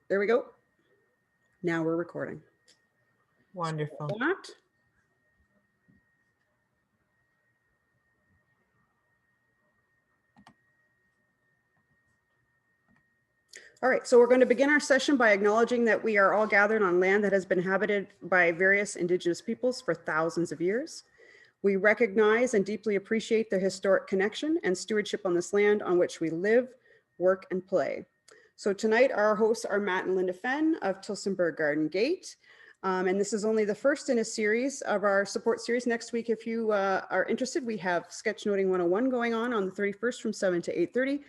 There we go. Now we're recording. Wonderful. That. All right, so we're going to begin our session by acknowledging that we are all gathered on land that has been inhabited by various Indigenous peoples for thousands of years. We recognize and deeply appreciate their historic connection and stewardship on this land on which we live, work, and play. So tonight, our hosts are Matt and Linda Fenn of Tillsonburg Garden Gate. And this is only the first in a series of our support series. Next week, if you are interested, we have Sketchnoting 101 going on the 31st from 7 to 8:30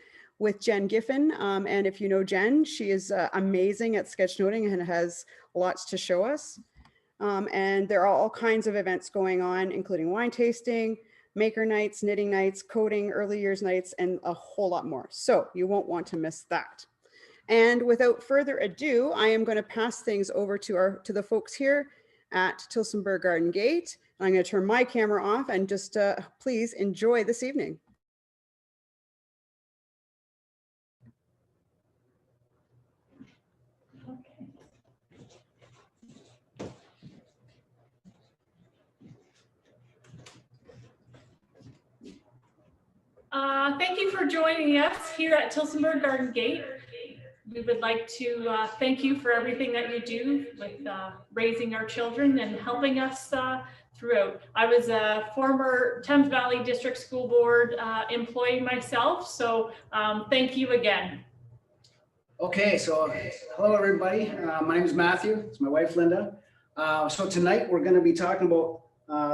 with Jen Giffen. And if you know Jen, she is amazing at sketchnoting and has lots to show us. And there are all kinds of events going on, including wine tasting, maker nights, knitting nights, coding, early years nights, and a whole lot more. So you won't want to miss that. And without further ado, I am going to pass things over to the folks here at Tillsonburg Garden Gate. I'm going to turn my camera off and just please enjoy this evening. Thank you for joining us here at Tillsonburg Garden Gate. We would like to thank you for everything that you do with raising our children and helping us throughout. I was a former Thames Valley District School Board employee myself, so thank you again. Okay, so hello everybody. My name is Matthew. It's my wife Linda. So tonight we're going to be talking about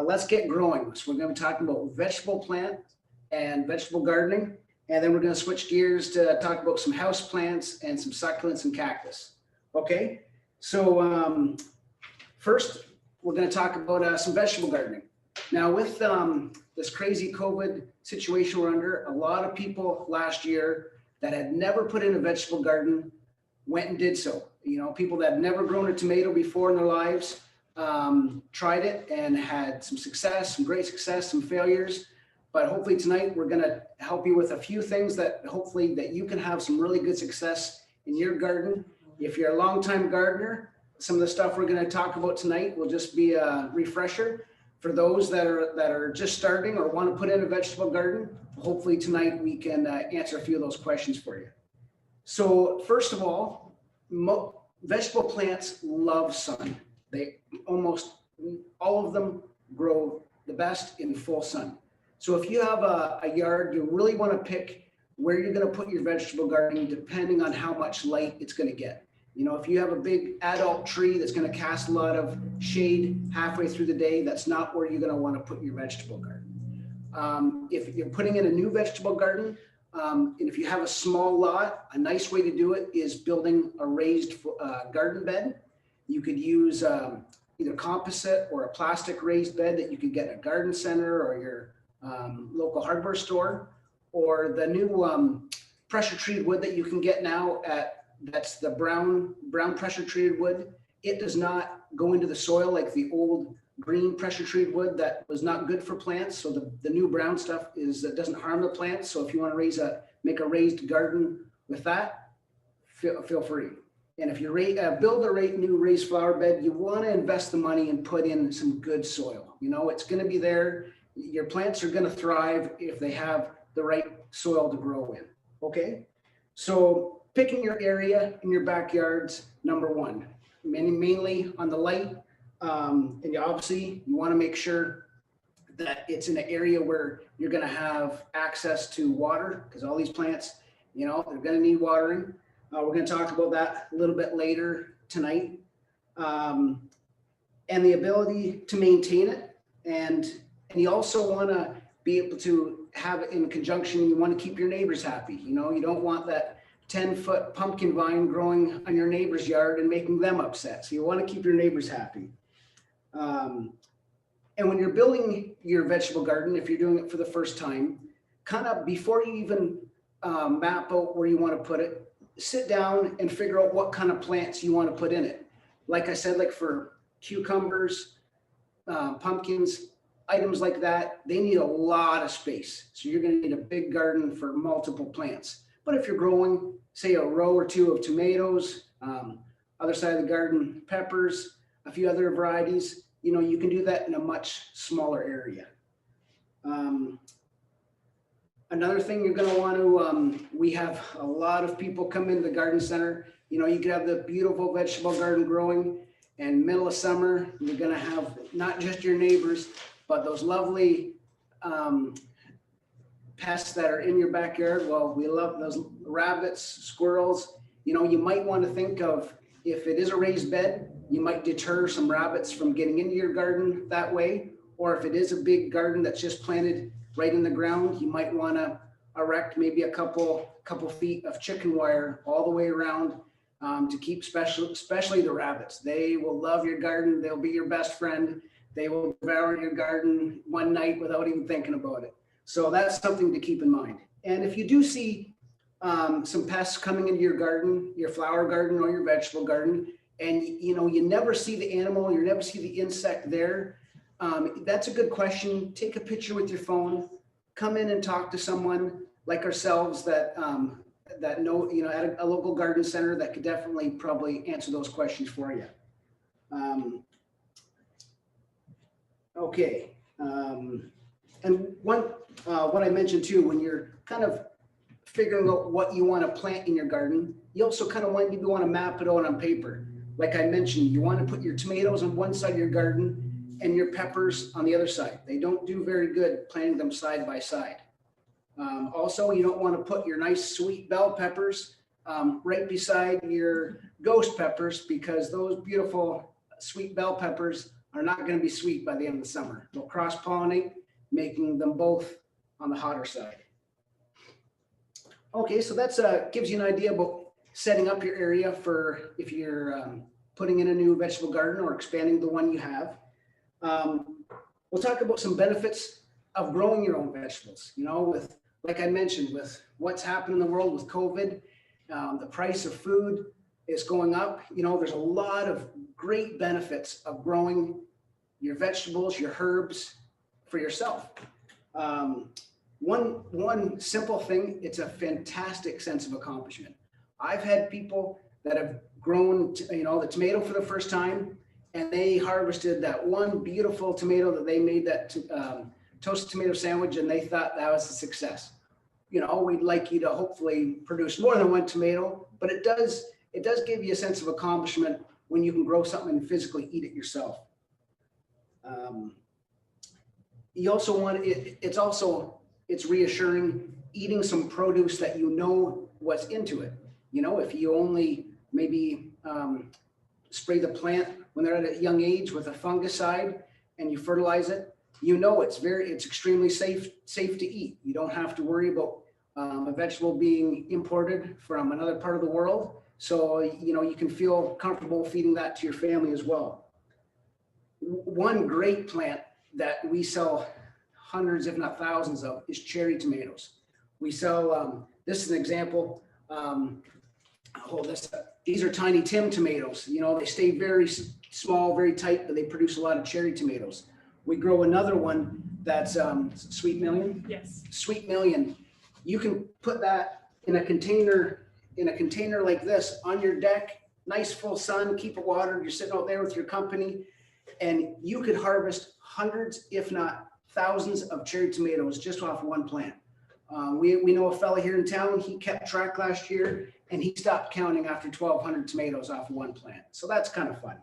let's get growing. So we're going to be talking about vegetable plants and vegetable gardening, and then we're going to switch gears to talk about some house plants and some succulents and cactus. Okay, so first we're going to talk about some vegetable gardening. Now with this crazy COVID situation we're under, a lot of people last year that had never put in a vegetable garden went and did so. You know, people that had never grown a tomato before in their lives tried it and had some success, some great success, some failures. But hopefully tonight we're going to help you with a few things that hopefully that you can have some really good success in your garden. If you're a longtime gardener, some of the stuff we're going to talk about tonight will just be a refresher. For those that are just starting or want to put in a vegetable garden, hopefully tonight we can answer a few of those questions for you. So first of all, vegetable plants love sun. They almost all of them grow the best in full sun. So if you have a yard, you really want to pick where you're going to put your vegetable garden depending on how much light it's going to get. You know, if you have a big adult tree that's going to cast a lot of shade halfway through the day, that's not where you're going to want to put your vegetable garden. If you're putting in a new vegetable garden, and if you have a small lot, a nice way to do it is building a raised garden bed. You could use either composite or a plastic raised bed that you could get at a garden center or your local hardware store, or the new pressure treated wood that you can get now that's the brown pressure treated wood. It does not go into the soil like the old green pressure treated wood that was not good for plants. So the new brown stuff doesn't harm the plants. So if you want to make a raised garden with that, feel free. And if you build a new raised flower bed, you want to invest the money and put in some good soil. You know, it's going to be there. Your plants are going to thrive if they have the right soil to grow in. Okay, so picking your area in your backyards, number one, mainly on the light, and you want to make sure that it's in an area where you're going to have access to water, because all these plants, you know, they're going to need watering. We're going to talk about that a little bit later tonight, and the ability to maintain it, and you also want to be able to have it in conjunction. You want to keep your neighbors happy. You know, you don't want that 10-foot pumpkin vine growing on your neighbor's yard and making them upset. So you want to keep your neighbors happy. And when you're building your vegetable garden, if you're doing it for the first time, kind of before you even map out where you want to put it, sit down and figure out what kind of plants you want to put in it. Like I said, like for cucumbers, pumpkins, items like that, they need a lot of space. So you're going to need a big garden for multiple plants. But if you're growing, say, a row or two of tomatoes, Other side of the garden, peppers, a few other varieties, you can do that in a much smaller area. Another thing you're going to want to, we have a lot of people come into the garden center. You could have the beautiful vegetable garden growing, and middle of summer, you're going to have not just your neighbors, but those lovely pests that are in your backyard. Well, we love those rabbits, squirrels. You might want to think of, if it is a raised bed, you might deter some rabbits from getting into your garden that way. Or if it is a big garden that's just planted right in the ground, you might want to erect maybe a couple feet of chicken wire all the way around to keep especially the rabbits. They will love your garden. They'll be your best friend. They will devour your garden one night without even thinking about it. So that's something to keep in mind. And if you do see some pests coming into your garden, your flower garden or your vegetable garden, and you never see the animal, you never see the insect there, that's a good question. Take a picture with your phone, come in and talk to someone like ourselves that know, at a local garden center that could definitely probably answer those questions for you. Okay. And what I mentioned too, when you're kind of figuring out what you want to plant in your garden, you also kind of want to map it out on paper. Like I mentioned, you want to put your tomatoes on one side of your garden and your peppers on the other side. They don't do very good planting them side by side. Also, you don't want to put your nice sweet bell peppers right beside your ghost peppers, because those beautiful sweet bell peppers are not going to be sweet by the end of the summer. They'll cross-pollinate, making them both on the hotter side. Okay, so that's gives you an idea about setting up your area for if you're putting in a new vegetable garden or expanding the one you have. We'll talk about some benefits of growing your own vegetables. With, like I mentioned, with what's happened in the world with COVID, the price of food is going up. There's a lot of great benefits of growing your vegetables, your herbs for yourself. One simple thing, it's a fantastic sense of accomplishment. I've had people that have grown, the tomato for the first time, and they harvested that one beautiful tomato that they made that toasted tomato sandwich, and they thought that was a success. We'd like you to hopefully produce more than one tomato, but it does give you a sense of accomplishment when you can grow something and physically eat it yourself. You also want it's reassuring eating some produce that what's into it. If you only maybe spray the plant when they're at a young age with a fungicide and you fertilize it, it's extremely safe to eat. You don't have to worry about a vegetable being imported from another part of the world. So, you can feel comfortable feeding that to your family as well. One great plant that we sell hundreds, if not thousands of, is cherry tomatoes. We sell, this is an example. These are Tiny Tim tomatoes. They stay very small, very tight, but they produce a lot of cherry tomatoes. We grow another one that's Sweet Million. Yes. Sweet Million. You can put that in a container like this on your deck, nice full sun, keep it watered. You're sitting out there with your company, and you could harvest hundreds, if not thousands, of cherry tomatoes just off one plant. We know a fella here in town. He kept track last year, and he stopped counting after 1,200 tomatoes off of one plant. So that's kind of fun.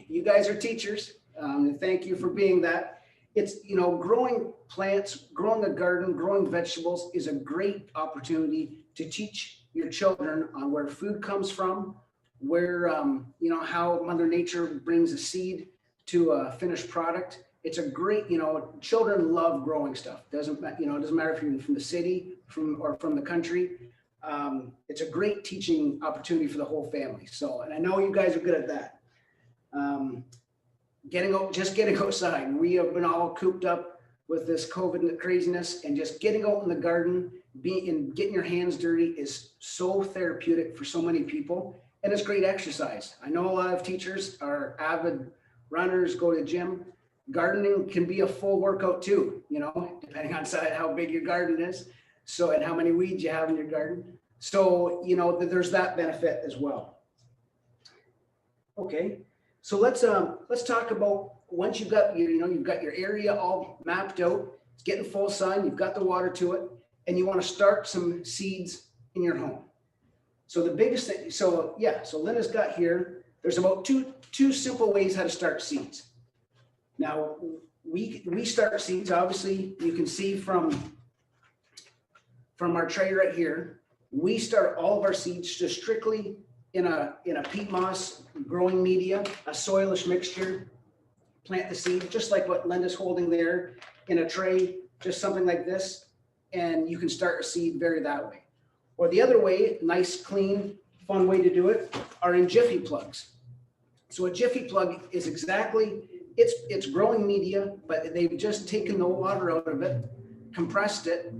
You guys are teachers, and thank you for being that. It's, growing plants, growing a garden, growing vegetables is a great opportunity to teach your children on where food comes from, where, how Mother Nature brings a seed to a finished product. It's a great, children love growing stuff. It doesn't matter if you're from the city or from the country. It's a great teaching opportunity for the whole family. So, and I know you guys are good at that. Getting outside. We have been all cooped up with this COVID craziness, and just getting out in the garden, getting your hands dirty is so therapeutic for so many people, and it's great exercise. I know a lot of teachers are avid runners, go to the gym. Gardening can be a full workout too, depending on how big your garden is, and how many weeds you have in your garden. So, you know, there's that benefit as well. Okay, so let's talk about once you've got your, you've got your area all mapped out, it's getting full sun, you've got the water to it, and you want to start some seeds in your home. So the biggest thing, so Linda's got here, there's about two simple ways how to start seeds. Now, we start seeds, obviously, you can see from our tray right here, we start all of our seeds just strictly in a peat moss growing media, a soilish mixture. Plant the seed, just like what Linda's holding there in a tray, just something like this, and you can start a seed that way. Or the other way, nice, clean, fun way to do it, are in Jiffy plugs. So a Jiffy plug is exactly, it's growing media, but they've just taken the water out of it, compressed it,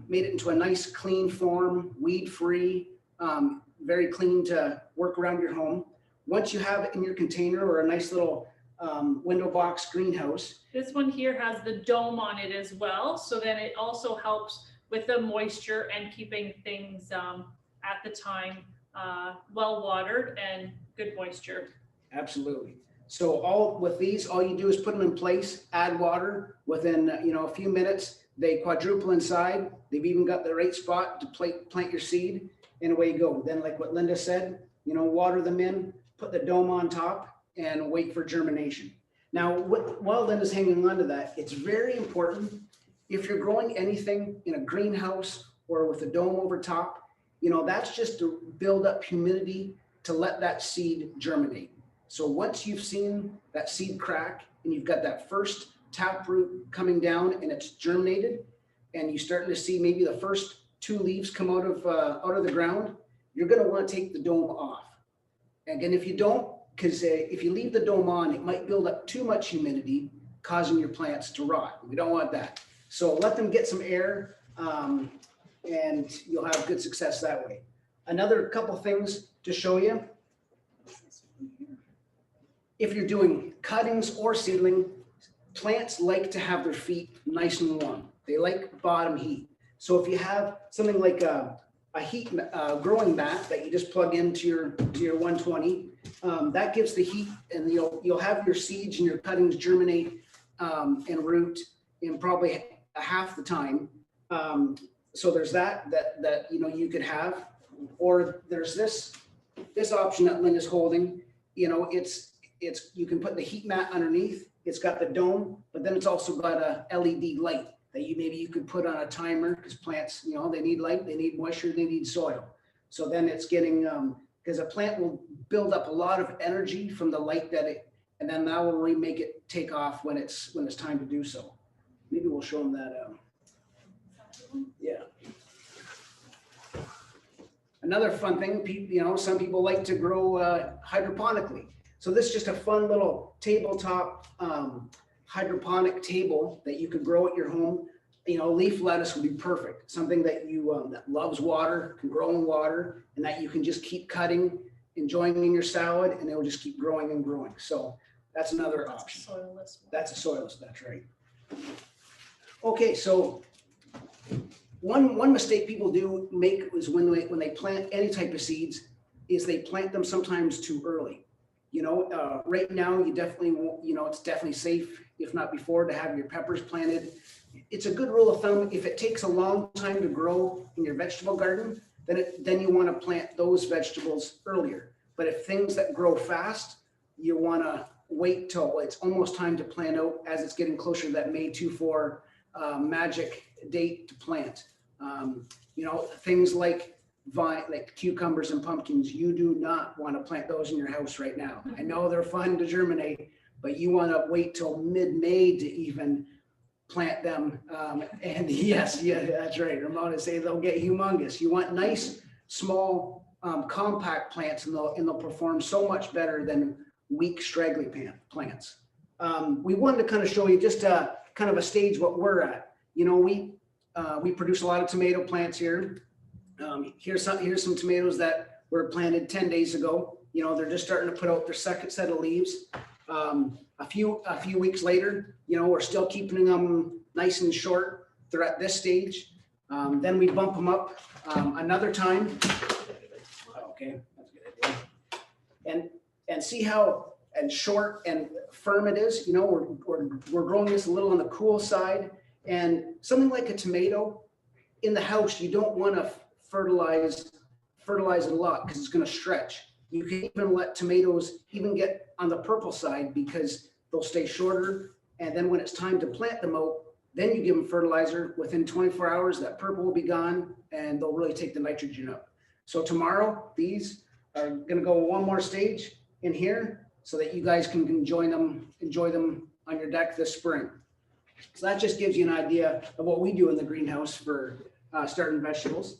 made it into a nice clean form, weed-free, very clean to work around your home. Once you have it in your container or a nice little window box greenhouse. This one here has the dome on it as well. So then it also helps with the moisture and keeping things at the time well watered and good moisture. Absolutely. So all with these, all you do is put them in place, add water within a few minutes. They quadruple inside. They've even got the right spot to plant your seed, and away you go. Then, like what Linda said, water them in, put the dome on top, and wait for germination. Now, while Linda's hanging on to that, it's very important if you're growing anything in a greenhouse or with a dome over top, that's just to build up humidity to let that seed germinate. So once you've seen that seed crack and you've got that first taproot coming down and it's germinated, and you're starting to see maybe the first 2 leaves come out of the ground, you're going to want to take the dome off. Again, if you don't, because if you leave the dome on, it might build up too much humidity, causing your plants to rot. We don't want that. So let them get some air, and you'll have good success that way. Another couple things to show you. If you're doing cuttings or seedling, plants like to have their feet nice and warm. They like bottom heat. So if you have something like a heat growing mat that you just plug into your 120, that gives the heat, and you'll have your seeds and your cuttings germinate and root in probably half the time. So there's that you could have, or there's this option that Linda's holding. It's you can put the heat mat underneath. It's got the dome, but then it's also got a LED light that you could put on a timer, because plants, they need light, they need moisture, they need soil. So then it's getting, because a plant will build up a lot of energy from the light and then that will really make it take off when it's time to do so. Maybe we'll show them that. Yeah. Another fun thing, some people like to grow hydroponically. So this is just a fun little tabletop hydroponic table that you could grow at your home. Leaf lettuce would be perfect. Something that that loves water, can grow in water, and that you can just keep cutting, enjoying in your salad, and it will just keep growing and growing. So that's another option. That's a soilless, that's right. Okay, so one mistake people do make is when they plant any type of seeds, is they plant them sometimes too early. Right now you definitely won't, it's definitely safe, if not before, to have your peppers planted. It's a good rule of thumb. If it takes a long time to grow in your vegetable garden, then you want to plant those vegetables earlier. But if things that grow fast, you want to wait till it's almost time to plant out, as it's getting closer to that May 2-4 magic date to plant. Things like cucumbers and pumpkins, you do not want to plant those in your house right now. I know they're fun to germinate, but you want to wait till mid-May to even plant them. And yes, that's right. Ramona say they'll get humongous. You want nice, small, compact plants, and they'll perform so much better than weak, straggly plants. We wanted to kind of show you just kind of a stage what we're at. We produce a lot of tomato plants here. Here's some tomatoes that were planted 10 days ago. They're just starting to put out their second set of leaves. A few weeks later, we're still keeping them nice and short. They're at this stage. Then we bump them up another time. Okay, that's a good idea. And see how short and firm it is. You know, we're growing this a little on the cool side, and something like a tomato in the house, you don't want to fertilize it a lot because it's going to stretch. You can even let tomatoes even get on the purple side because they'll stay shorter. And then when it's time to plant them out, then you give them fertilizer. Within 24 hours, that purple will be gone and they'll really take the nitrogen up. So tomorrow, these are going to go one more stage in here so that you guys can enjoy them on your deck this spring. So that just gives you an idea of what we do in the greenhouse for starting vegetables.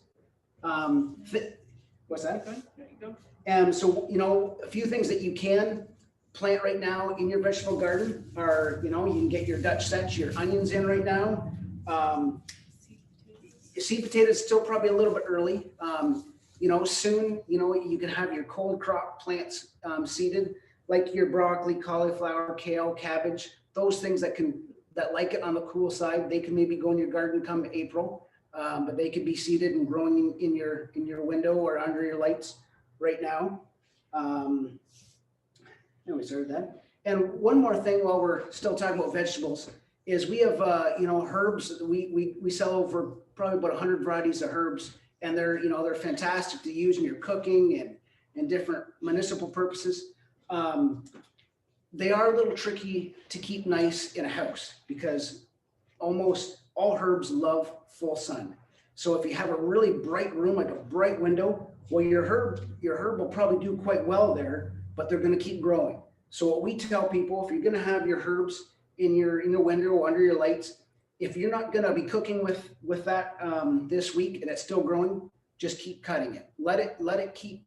What's that? There you go. And so, you know, a few things that you can plant right now in your vegetable garden are, you know, you can get your Dutch sets, your onions in right now. Seed potatoes still probably a little bit early. You know, soon, you know, you can have your cold crop plants seeded, like your broccoli, cauliflower, kale, cabbage, those things that like it on the cool side. They can maybe go in your garden come April, but they could be seeded and growing in your window or under your lights right now. And we started that. And one more thing while we're still talking about vegetables is we have, you know, herbs. We sell over probably about 100 varieties of herbs, and they're, you know, they're fantastic to use in your cooking and different municipal purposes. They are a little tricky to keep nice in a house because almost all herbs love full sun. So if you have a really bright room, like a bright window, well, your herb will probably do quite well there, but they're going to keep growing. So what we tell people, if you're going to have your herbs in the window or under your lights, if you're not going to be cooking with that this week and it's still growing, just keep cutting it. Let it keep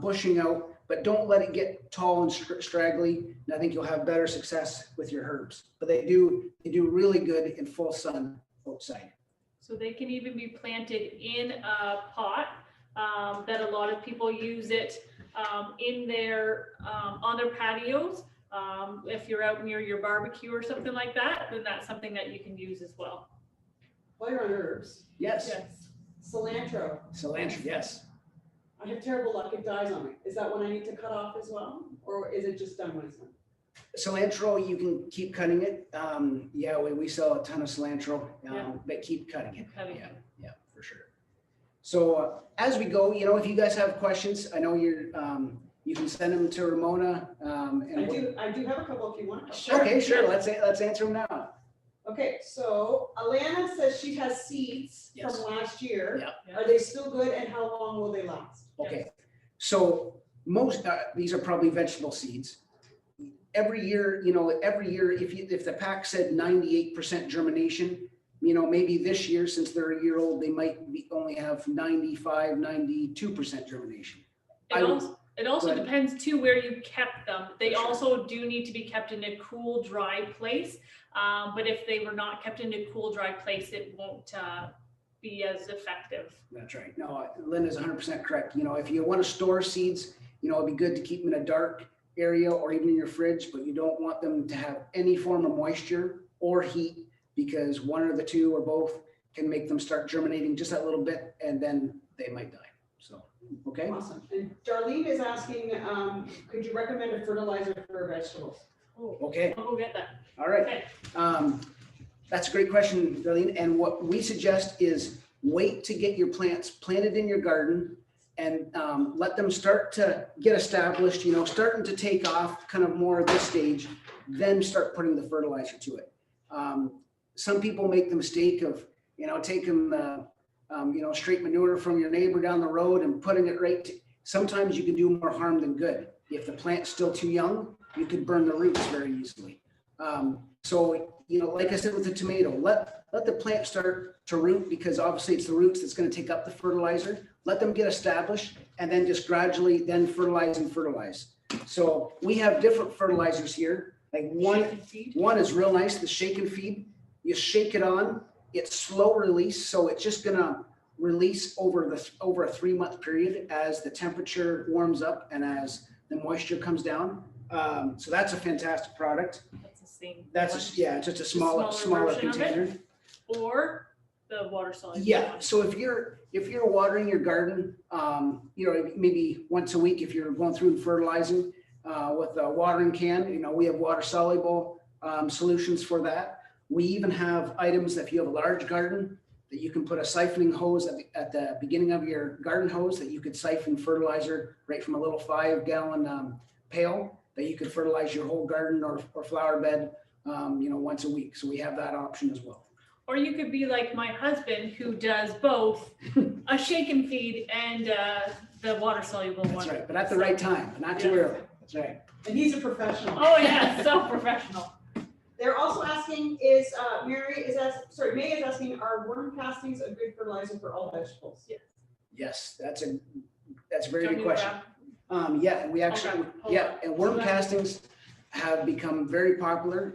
bushing out, but don't let it get tall and straggly. And I think you'll have better success with your herbs. But they do really good in full sun outside. So they can even be planted in a pot that a lot of people use it in their on their patios. If you're out near your barbecue or something like that, then that's something that you can use as well. While you're on herbs, Yes. Yes. cilantro. Cilantro, yes. I have terrible luck, it dies on me. Is that one I need to cut off as well? Or is it just done when it's done? Cilantro, you can keep cutting it. Yeah, we sell a ton of cilantro, but keep cutting it. Cutting Yeah, it. yeah, for sure. So as we go, you know, if you guys have questions, I know you can send them to Ramona. I do have a couple if you want. Sure. Okay, sure. Let's answer them now. Okay, so Alana says she has seeds Yes. from last year. Yeah. Are they still good and how long will they last? Okay, so most these are probably vegetable seeds. Every year, if the pack said 98% germination, you know, maybe this year, since they're a year old, they might only have 95, 92% germination. It also Go ahead. depends too where you kept them. They Sure. also do need to be kept in a cool, dry place. But if they were not kept in a cool, dry place, it won't be as effective. That's right. No, Linda's 100% correct. You know, if you want to store seeds, you know, it'd be good to keep them in a dark area or even in your fridge, but you don't want them to have any form of moisture or heat because one or the two or both can make them start germinating just that little bit and then they might die. So, okay. Awesome. And Darlene is asking, could you recommend a fertilizer for vegetables? Oh, Okay. I'll go get that. All right. Okay. That's a great question, Darlene. And what we suggest is wait to get your plants planted in your garden and let them start to get established, you know, starting to take off kind of more at this stage, then start putting the fertilizer to it. Some people make the mistake of, you know, taking the, straight manure from your neighbor down the road and putting it right. Sometimes you can do more harm than good. If the plant's still too young, you could burn the roots very easily. So, you know, like I said with the tomato, let the plant start to root because obviously it's the roots that's going to take up the fertilizer. Let them get established and then just gradually then fertilize. So we have different fertilizers here. Like one is real nice, the shake and feed. You shake it on, it's slow release. So it's just going to release over a 3-month period as the temperature warms up and as the moisture comes down. So that's a fantastic product. That's the same. That's just a smaller version of it. container. Or the water soluble? Yeah, so if you're watering your garden, maybe once a week, if you're going through and fertilizing with a watering can, we have water soluble solutions for that. We even have items that if you have a large garden, that you can put a siphoning hose at the beginning of your garden hose that you could siphon fertilizer right from a little 5-gallon pail that you could fertilize your whole garden or flower bed, once a week. So we have that option as well. Or you could be like my husband who does both a shake and feed and the water soluble one. That's right, but at the right time, but not too early. That's right. And he's a professional. Oh, yeah, so professional. They're also asking May is asking, are worm castings a good fertilizer for all vegetables? Yes, that's a very Don't good you question. grab- Yeah, and we actually, Hold on. and worm So that- castings have become very popular.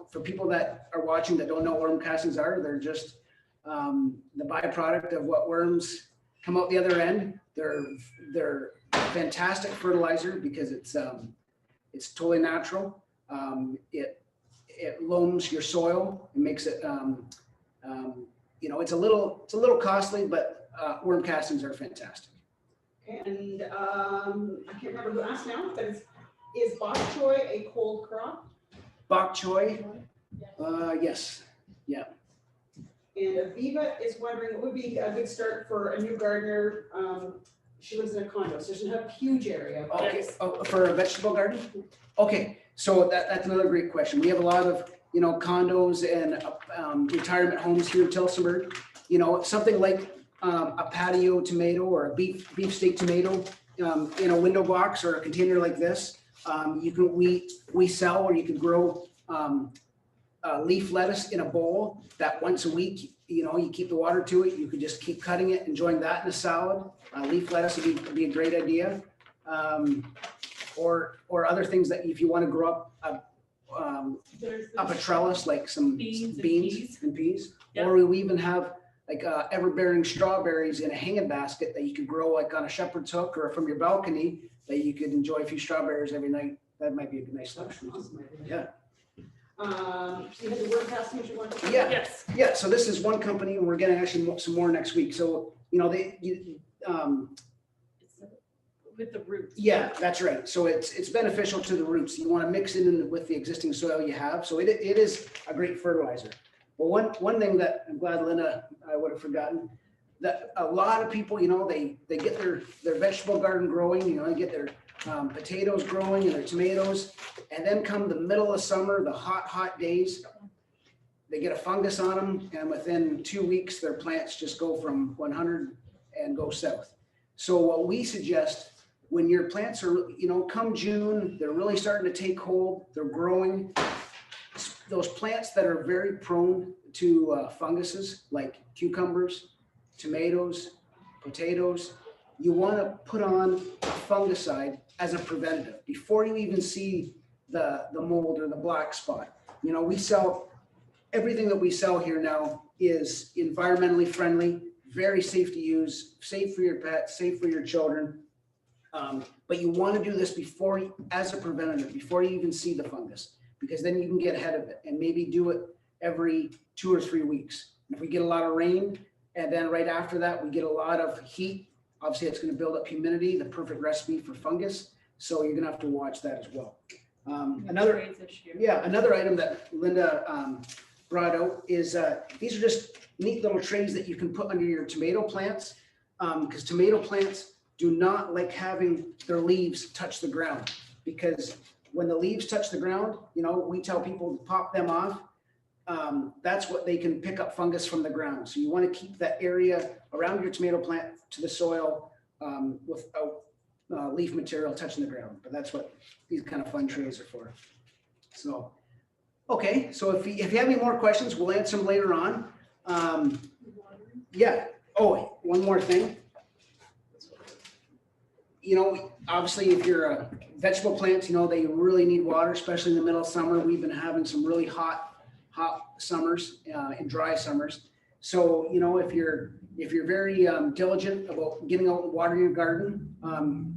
For people that are watching that don't know what worm castings are, they're just the byproduct of what worms come out the other end. They're fantastic fertilizer because it's totally natural. It loams your soil and makes it it's a little costly, but worm castings are fantastic. And I can't remember who asked now, but is bok choy a cold crop? Bok choy, yes. And Aviva is wondering what would be a good start for a new gardener. She lives in a condo, so she doesn't have a huge area. Okay, Yes. for a vegetable garden? Okay, so that's another great question. We have a lot of, condos and retirement homes here in Tillsonburg. Something like a patio tomato or a beefsteak tomato in a window box or a container like this. We sell, or you can grow leaf lettuce in a bowl that once a week, you keep the water to it. You could just keep cutting it, enjoying that in a salad. Leaf lettuce would be a great idea. Or other things that if you want to grow up There's a the- trellis, like some Beans and beans peas. and peas. Yeah. Or we even have like ever-bearing strawberries in a hanging basket that you could grow like on a shepherd's hook or from your balcony that you could enjoy a few strawberries every night. That might be a nice solution. Yeah. So you had the worm castings you want to. Yeah. Yes, Yeah, so this is one company and we're getting actually some more next week. So, with the roots. yeah, that's right. So it's beneficial to the roots. You want to mix it in with the existing soil you have. So it is a great fertilizer. But one thing that I'm glad Linda, I would have forgotten, that a lot of people, they get their vegetable garden growing, they get their potatoes growing and their tomatoes. And then come the middle of summer, the hot days, they get a fungus on them. And within 2 weeks, their plants just go from 100 and go south. So what we suggest when your plants are, come June, they're really starting to take hold, they're growing. Those plants that are very prone to funguses like cucumbers, tomatoes, potatoes, you want to put on a fungicide as a preventative before you even see the mold or the black spot. We sell, everything that we sell here now is environmentally friendly, very safe to use, safe for your pets, safe for your children. But you want to do this as a preventative, before you even see the fungus, because then you can get ahead of it and maybe do it every 2 or 3 weeks. If we get a lot of rain and then right after that, we get a lot of heat, obviously it's going to build up humidity, the perfect recipe for fungus. So you're going to have to watch that as well. Another item that Linda brought out is these are just neat little trays that you can put under your tomato plants, because tomato plants do not like having their leaves touch the ground, because when the leaves touch the ground, we tell people to pop them off. That's what they can pick up fungus from the ground. So you want to keep that area around your tomato plant to the soil without leaf material touching the ground. But that's what these kind of fun trays are for. So, okay. So if you have any more questions, we'll answer them later on. Yeah. Oh, one more thing. Obviously if you're vegetable plants, they really need water, especially in the middle of summer. We've been having some really hot summers and dry summers. So, if you're very diligent about getting out and watering your garden,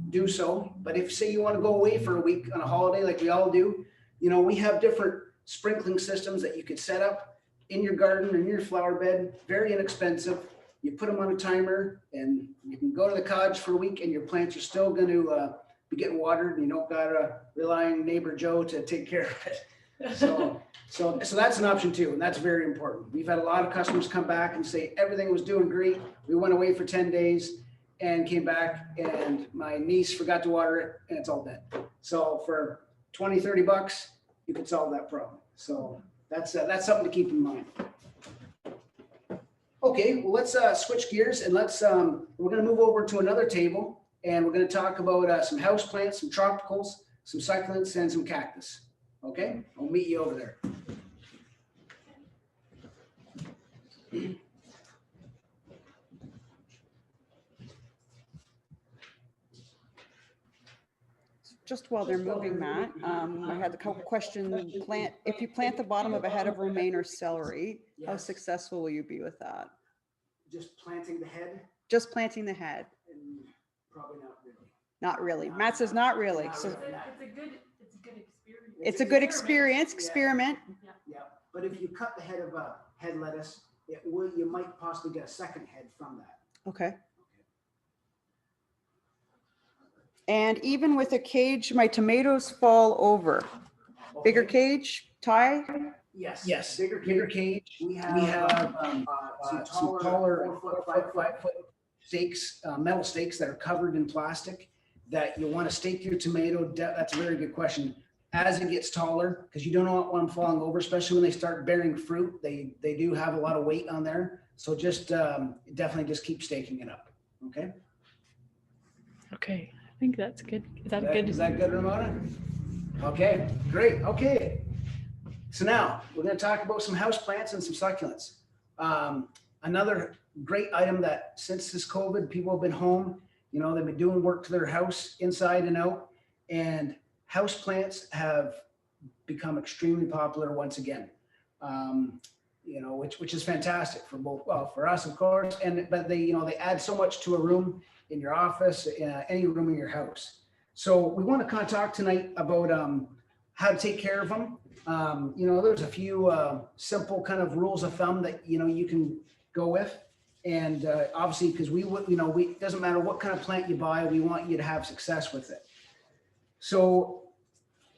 do so. But if say you want to go away for a week on a holiday, like we all do, we have different sprinkling systems that you could set up in your garden, in your flower bed, very inexpensive. You put them on a timer and you can go to the cottage for a week and your plants are still going to be getting watered and you don't got to rely on neighbor Joe to take care of it. So that's an option too. And that's very important. We've had a lot of customers come back and say everything was doing great. We went away for 10 days and came back and my niece forgot to water it and it's all dead. So for 20, 30 bucks, you could solve that problem. So that's something to keep in mind. Okay, well, let's switch gears and we're going to move over to another table and we're going to talk about some houseplants, some tropicals, some succulents, and some cactus. Okay, I'll meet you over there. Just while they're moving, Matt, I had a couple questions. If you plant the bottom of a head of romaine or celery, how Yes. successful will you be with that? Just planting the head? Just planting the head? And probably not really. Not really. Matt says not really. Not So really. It's a good experience. it's a good experience, experiment. Yeah, but if you cut the head of a head lettuce, you might possibly get a second head from that. Okay. And even with a cage, my tomatoes fall over. Bigger Okay. cage, Ty? Yes. Bigger cage. We have some taller 4-foot stakes, metal stakes that are covered in plastic that you want to stake your tomato. That's a very good question. As it gets taller, because you don't want them falling over, especially when they start bearing fruit. They do have a lot of weight on there. So just definitely just keep staking it up. Okay. Okay, I think that's good. Is that good? Is that good, Ramona? Okay, great. Okay. So now we're going to talk about some houseplants and some succulents. Another great item that since this COVID, people have been home, they've been doing work to their house inside and out, and houseplants have become extremely popular once again. Which is fantastic for both, well, for us, of course, but they add so much to a room in your office, any room in your house. So we want to kind of talk tonight about how to take care of them. There's a few simple kind of rules of thumb that, you can go with. And obviously, because it doesn't matter what kind of plant you buy, we want you to have success with it. So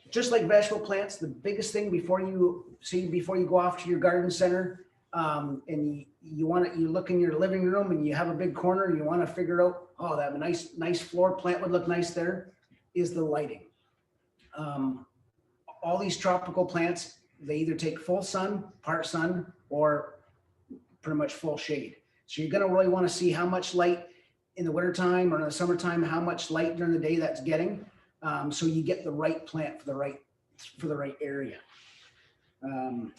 just like vegetable plants, the biggest thing before you go off to your garden center, and you look in your living room and you have a big corner and you want to figure out, oh, that nice floor plant would look nice there, is the lighting. All these tropical plants, they either take full sun, part sun, or pretty much full shade. So you're going to really want to see how much light in the wintertime or in the summertime, how much light during the day that's getting, so you get the right plant for the right area. And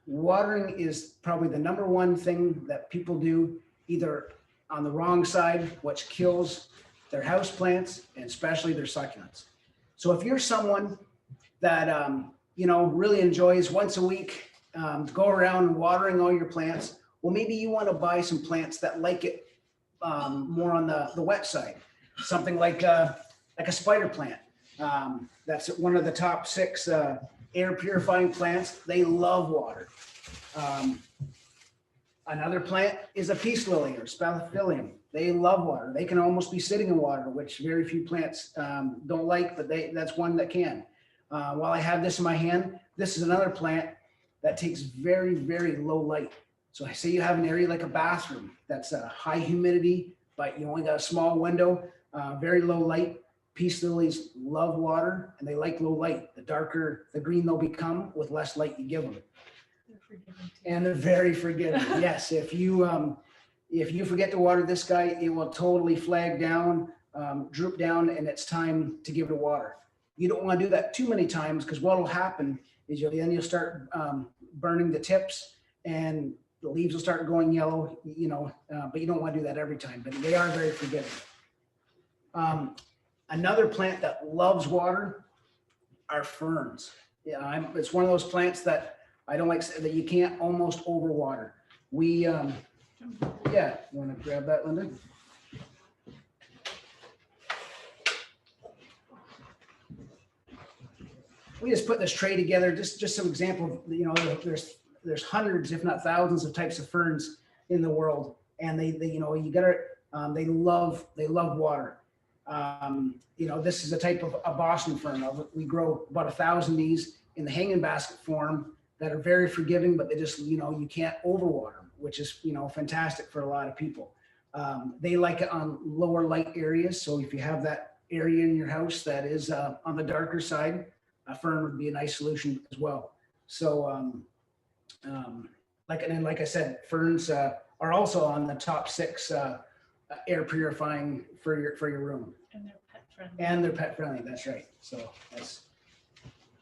watering is probably the number one thing that people do, either on the wrong side, which kills their house plants and especially their succulents. So if you're someone that really enjoys once a week to go around watering all your plants, well, maybe you want to buy some plants that like it more on the wet side, something like a spider plant. That's one of the top 6 air purifying plants. They love water. Another plant is a peace lily or spathiphyllum. They love water. They can almost be sitting in water, which very few plants don't like, but that's one that can. While I have this in my hand, this is another plant that takes very, very low light. So I say you have an area like a bathroom that's high humidity, but you only got a small window, very low light. Peace lilies love water and they like low light. The darker the green they'll become with less light you give them. And they're very forgiving. Yes, if you forget to water this guy, it will totally flag down, droop down, and it's time to give it water. You don't want to do that too many times, because what will happen is you'll start burning the tips and the leaves will start going yellow, but you don't want to do that every time, but they are very forgiving. Another plant that loves water are ferns. Yeah, it's one of those plants that I don't like, that you can't almost overwater. Yeah, you want to grab that, Linda? we just put this tray together, just some example, you know, there's hundreds, if not thousands of types of ferns in the world. And they you know, you gotta, they love water. You know, this is a type of a Boston fern. We grow about 1,000 of these in the hanging basket form that are very forgiving, but they just, you know, you can't overwater them, which is, you know, fantastic for a lot of people. They like it on lower light areas. So if you have that area in your house that is on the darker side, a fern would be a nice solution as well. So like I said, ferns are also on the top 6 air purifying for your room. And they're pet friendly. And they're pet friendly, that's right. So that's,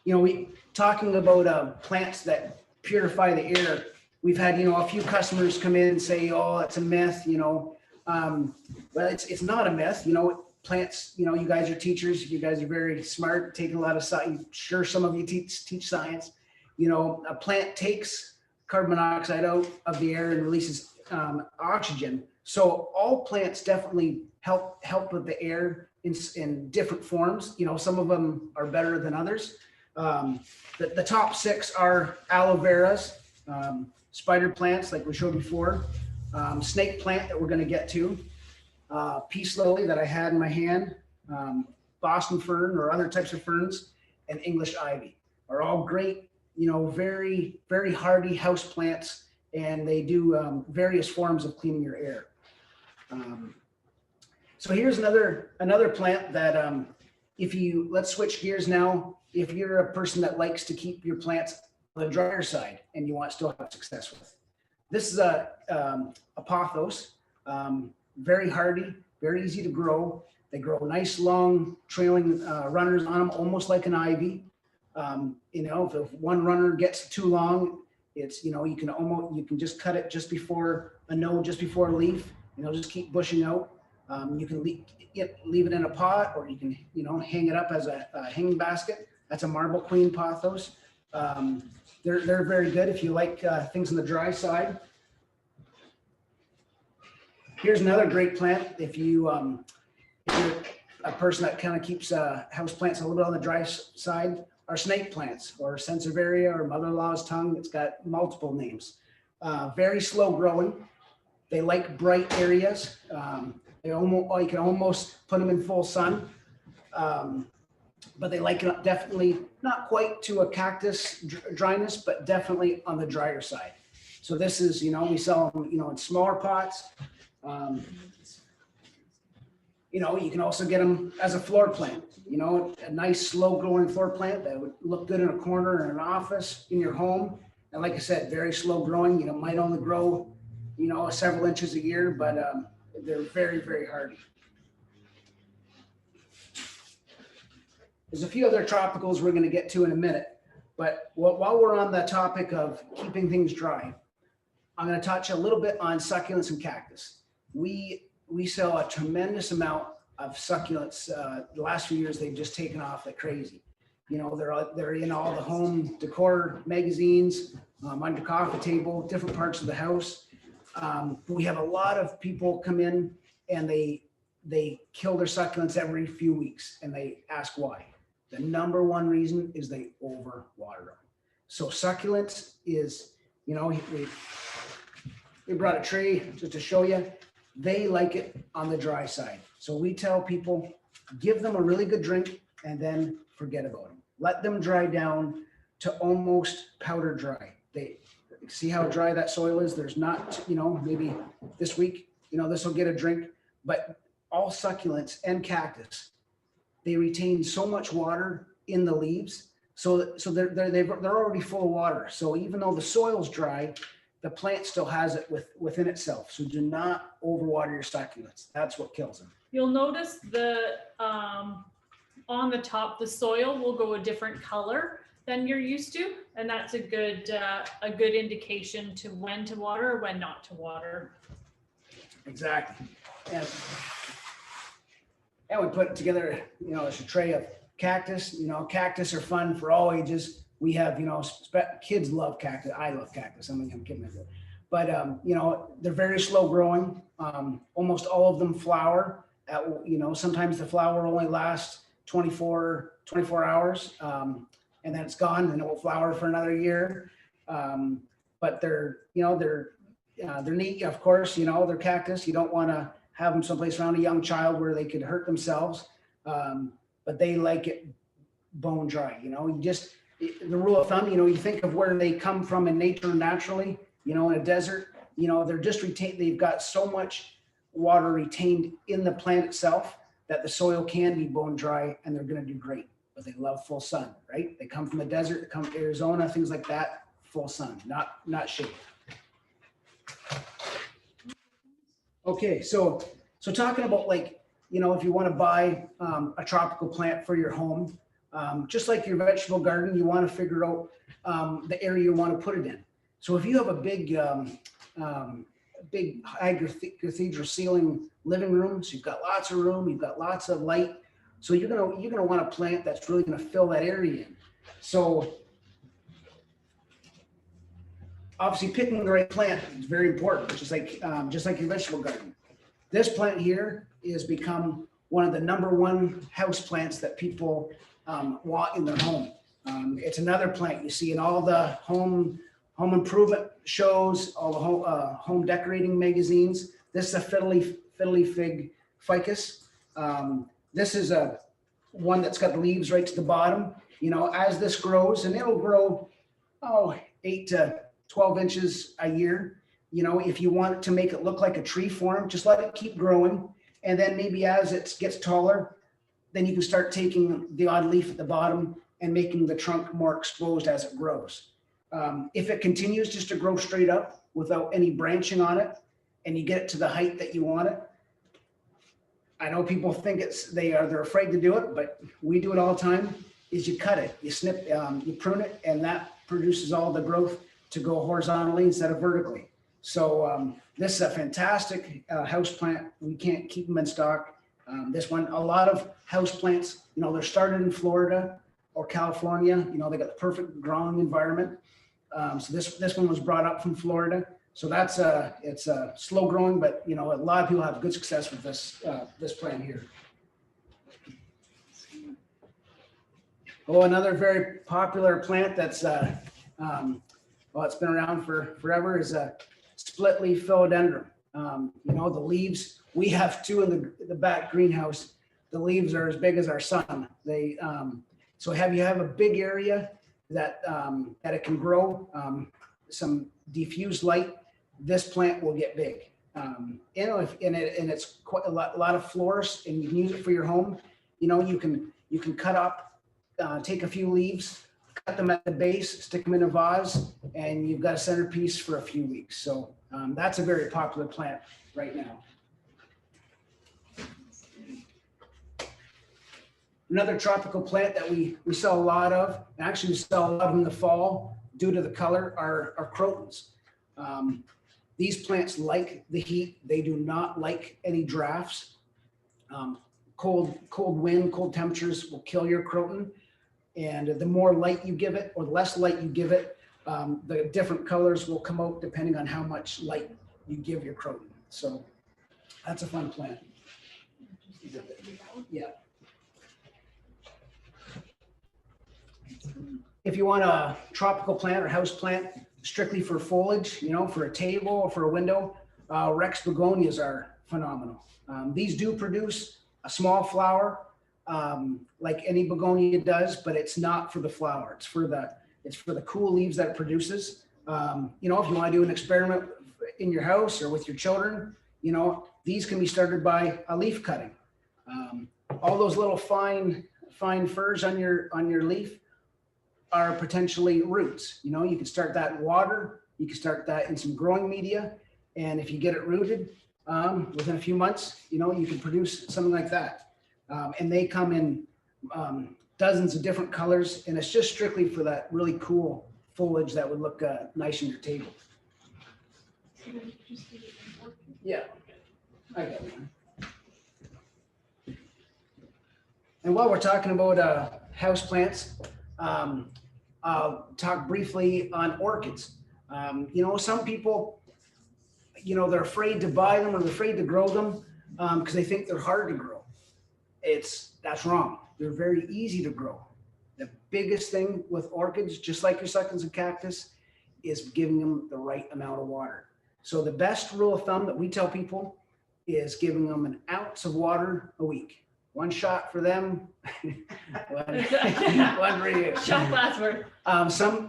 you know, we talking about plants that purify the air. We've had, you know, a few customers come in and say, oh, it's a myth, you know. Well, it's not a myth, you know. Plants, you know, you guys are teachers, you guys are very smart, taking a lot of science. Sure, some of you teach science. You know, a plant takes carbon monoxide out of the air and releases oxygen. So all plants definitely help with the air in different forms. You know, some of them are better than others. The top 6 are aloe veras, spider plants like we showed before, snake plant that we're going to get to, peace lily that I had in my hand, Boston fern or other types of ferns, and English ivy are all great, you know, very, very hardy house plants, and they do various forms of cleaning your air. So here's another plant that let's switch gears now. If you're a person that likes to keep your plants on the drier side and you want to still have success with, this is a pothos, very hardy, very easy to grow. They grow nice, long, trailing runners on them, almost like an ivy. You know, if one runner gets too long, it's, you know, you can just cut it just before a node, just before a leaf, and it'll just keep bushing out. You can leave it in a pot, or you can, you know, hang it up as a hanging basket. That's a marble queen pothos. They're very good if you like things on the dry side. Here's another great plant. If you're a person that kind of keeps house plants a little bit on the dry side, are snake plants, or Sansevieria, or mother-in-law's tongue. It's got multiple names. Very slow growing. They like bright areas. You can almost put them in full sun. But they like it definitely not quite to a cactus dryness, but definitely on the drier side. So this is, you know, we sell them, you know, in smaller pots. You know, you can also get them as a floor plant, you know, a nice slow growing floor plant that would look good in a corner in an office, in your home. And like I said, very slow growing, you know, might only grow, you know, several inches a year, but they're very, very hardy. There's a few other tropicals we're going to get to in a minute, but while we're on the topic of keeping things dry, I'm going to touch a little bit on succulents and cactus. We sell a tremendous amount of succulents. The last few years, they've just taken off like crazy. You know, they're in all the home decor magazines, on your coffee table, different parts of the house. We have a lot of people come in and they kill their succulents every few weeks, and they ask why. The number one reason is they overwater them. So succulents is, you know, we brought a tray just to show you. They like it on the dry side. So we tell people, give them a really good drink and then forget about them. Let them dry down to almost powder dry. They see how dry that soil is. There's not, you know, maybe this week, you know, this will get a drink, but all succulents and cactus, they retain so much water in the leaves. So they're already full of water. So even though the soil's dry, the plant still has it within itself. So do not overwater your succulents. That's what kills them. You'll notice the on the top, the soil will go a different color than you're used to, and that's a good indication to when to water or when not to water. Exactly. And we put together, you know, it's a tray of cactus. You know, cactus are fun for all ages. We have, you know, kids love cactus. I love cactus. I'm kidding myself. But, you know, they're very slow growing. Almost all of them flower. You know, sometimes the flower only lasts 24 hours. and then it's gone, and it will flower for another year. But they're neat, of course. They're cactus. You don't want to have them someplace around a young child where they could hurt themselves. But they like it bone dry. The rule of thumb, you think of where they come from in nature naturally, in a desert, they're just retained. They've got so much water retained in the plant itself that the soil can be bone dry, and they're going to do great. But they love full sun, right? They come from the desert, they come from Arizona, things like that, full sun, not shade. Okay, so talking about if you want to buy a tropical plant for your home, just like your vegetable garden, you want to figure out the area you want to put it in. So if you have a big high cathedral ceiling living room, so you've got lots of room, you've got lots of light, so you're gonna want a plant that's really gonna fill that area in. So obviously picking the right plant is very important, just like your vegetable garden. This plant here has become one of the #1 house plants that people want in their home. It's another plant you see in all the home improvement shows, all the home decorating magazines. This is a fiddly fig ficus. This is one that's got the leaves right to the bottom. As this grows, and it'll grow 8 to 12 inches a year. If you want to make it look like a tree form, just let it keep growing. And then maybe as it gets taller, then you can start taking the odd leaf at the bottom and making the trunk more exposed as it grows. If it continues just to grow straight up without any branching on it, and you get it to the height that you want it, I know people think they're afraid to do it, but we do it all the time, is you cut it, you snip, you prune it, and that produces all the growth to go horizontally instead of vertically. So this is a fantastic house plant. We can't keep them in stock. This one, a lot of house plants, they're started in Florida or California. They got the perfect growing environment. So this one was brought up from Florida. So it's slow growing, but a lot of people have good success with this plant here. Oh, another very popular plant that's it's been around for forever is a split leaf philodendron. The leaves, we have two in the back greenhouse. The leaves are as big as our sun. They so you have a big area that it can grow, some diffused light, this plant will get big. And it's quite a lot of floors, and you can use it for your home. You can cut up, take a few leaves, cut them at the base, stick them in a vase, and you've got a centerpiece for a few weeks. So that's a very popular plant right now. Another tropical plant that we sell a lot of, and actually we sell a lot in the fall due to the color, are crotons. These plants like the heat. They do not like any drafts. Cold wind, cold temperatures will kill your croton. And the more light you give it or the less light you give it, the different colors will come out depending on how much light you give your croton. So that's a fun plant. Yeah. If you want a tropical plant or house plant strictly for foliage, for a table or for a window, Rex begonias are phenomenal. These do produce a small flower, like any begonia does, but it's not for the flower. It's for the cool leaves that it produces. If you want to do an experiment in your house or with your children, these can be started by a leaf cutting. All those little fine furs on your leaf are potentially roots. You can start that in water. You can start that in some growing media. And if you get it rooted within a few months, you can produce something like that. And they come in dozens of different colors. And it's just strictly for that really cool foliage that would look nice on your table. Yeah, I got one. And while we're talking about house plants, I'll talk briefly on orchids. Some people, they're afraid to buy them or they're afraid to grow them because they think they're hard to grow. That's wrong. They're very easy to grow. the biggest thing with orchids, just like your succulents and cactus, is giving them the right amount of water. So the best rule of thumb that we tell people is giving them an ounce of water a week. One shot for them, one for you. Shot glass worth.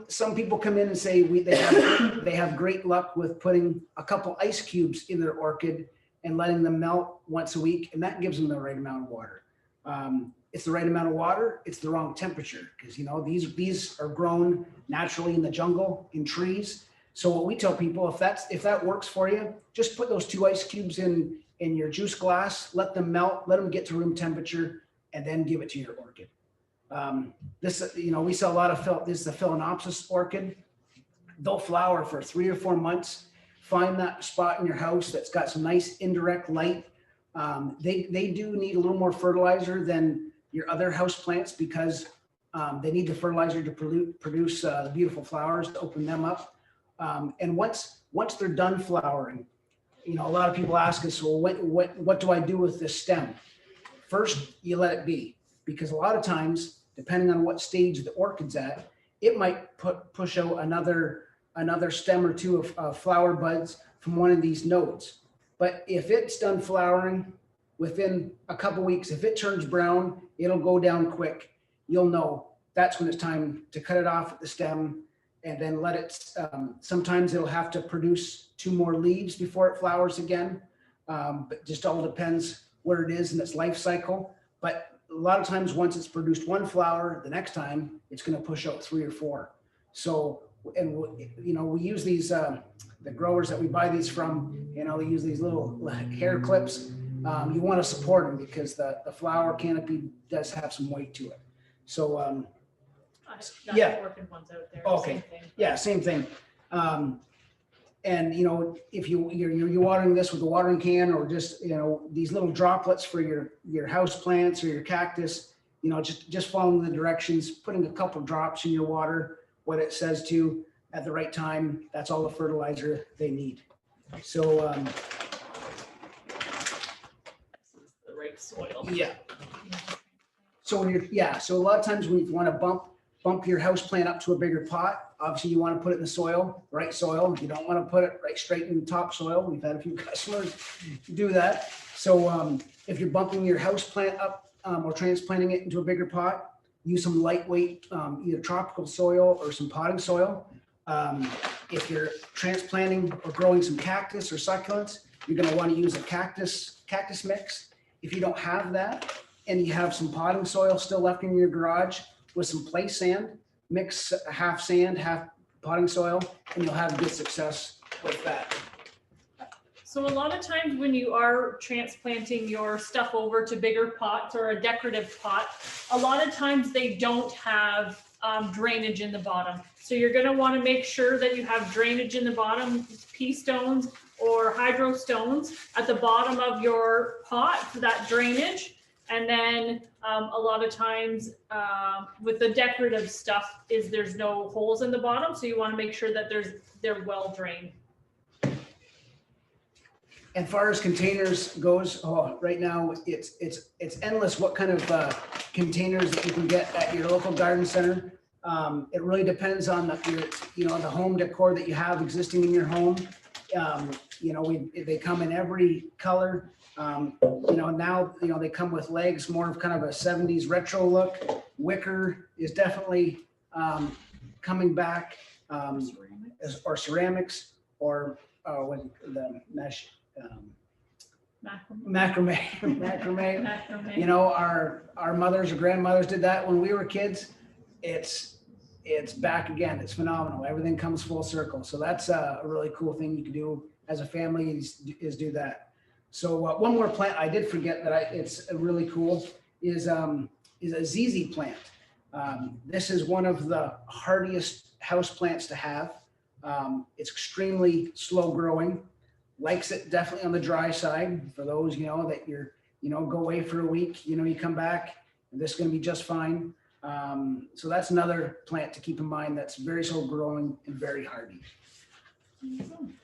Some people come in and say they have great luck with putting a couple ice cubes in their orchid and letting them melt once a week, and that gives them the right amount of water. It's the right amount of water. It's the wrong temperature because these are grown naturally in the jungle in trees. So what we tell people, if that works for you, just put those 2 ice cubes in your juice glass, let them melt, let them get to room temperature, and then give it to your orchid. We sell a lot of this is the Phalaenopsis orchid. They'll flower for 3 or 4 months. Find that spot in your house that's got some nice indirect light. They do need a little more fertilizer than your other house plants because they need the fertilizer to produce the beautiful flowers to open them up. And once they're done flowering, a lot of people ask us, well, what do I do with this stem? First, you let it be, because a lot of times, depending on what stage the orchid's at, it might push out another stem or 2 of flower buds from one of these nodes. But if it's done flowering within a couple weeks, if it turns brown, it'll go down quick. You'll know that's when it's time to cut it off at the stem and then let it, sometimes it'll have to produce 2 more leaves before it flowers again. But just all depends where it is in its life cycle. But a lot of times once it's produced 1 flower, the next time it's going to push out 3 or 4. So, and we use these, the growers that we buy these from, they use these little hair clips. You want to support them because the flower canopy does have some weight to it. So, yeah. Orchid ones out there. Okay. Same thing. Yeah, same thing. And if you're watering this with a watering can or just these little droplets for your house plants or your cactus, just following the directions, putting a couple drops in your water, what it says to at the right time, that's all the fertilizer they need. So The right soil. yeah. So so a lot of times when you want to bump your house plant up to a bigger pot, obviously you want to put it in the soil, right soil. You don't want to put it right straight in the topsoil. We've had a few customers do that. So if you're bumping your house plant up or transplanting it into a bigger pot, use some lightweight, either tropical soil or some potting soil. If you're transplanting or growing some cactus or succulents, you're going to want to use a cactus mix. If you don't have that and you have some potting soil still left in your garage with some play sand, mix half sand, half potting soil, and you'll have good success with that. So a lot of times when you are transplanting your stuff over to bigger pots or a decorative pot, a lot of times they don't have drainage in the bottom. So you're going to want to make sure that you have drainage in the bottom, pea stones or hydro stones at the bottom of your pot for that drainage. And then a lot of times with the decorative stuff there's no holes in the bottom. So you want to make sure that they're well drained. And far as containers goes, right now it's endless what kind of containers that you can get at your local garden center. It really depends on the home decor that you have existing in your home. They come in every color. Now they come with legs, more of kind of a 70s retro look. Wicker is definitely coming back, or ceramics, or when the mesh. Macrame. Our mothers or grandmothers did that when we were kids. It's back again. It's phenomenal. Everything comes full circle. So that's a really cool thing you can do as a family is do that. So one more plant I did forget that it's really cool is a ZZ plant. This is one of the hardiest house plants to have. It's extremely slow growing. Likes it definitely on the dry side. For those, that you're, go away for a week, you come back, and this is going to be just fine. So that's another plant to keep in mind that's very slow growing and very hardy.